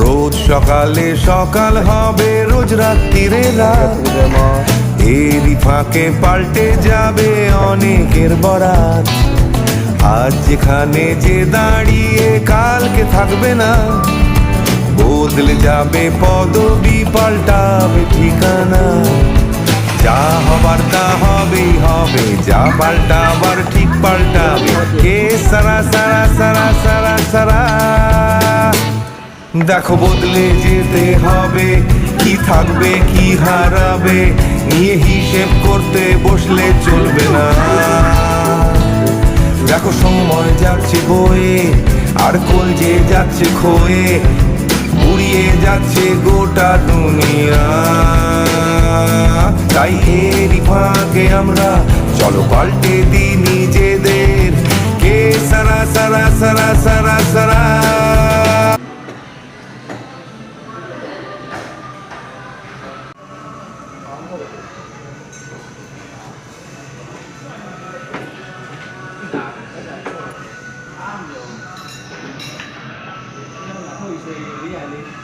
রোজ সকালে সকাল হবে, রোজ রাত্রিরে রাত। এরই ফাঁকে পাল্টে যাবে অনেকের বরাত। আজ যেখানে যে দাঁড়িয়ে কালকে থাকবে না, বদলে যাবে পদবি, পাল্টাবে ঠিকানা। যা হবার তা হবেই হবে, যা পাল্টাবার ঠিক পাল্টাবে। কে সারা সারা সারা সারা সারা, দেখো বদলে যেতে হবে, কি থাকবে কি হারাবে, নিয়ে হিসেব করতে বসলে চলবে না। দেখো সময় যাচ্ছে বয়ে, আর কলজে যাচ্ছে ক্ষয়ে, উড়িয়ে যাচ্ছে গোটা দুনিয়া। তাই এরই ফাঁকে আমরা চলো পাল্টে দিই নিজেদের। কে সারা সারা সারা সারা সারা। Thôi, lý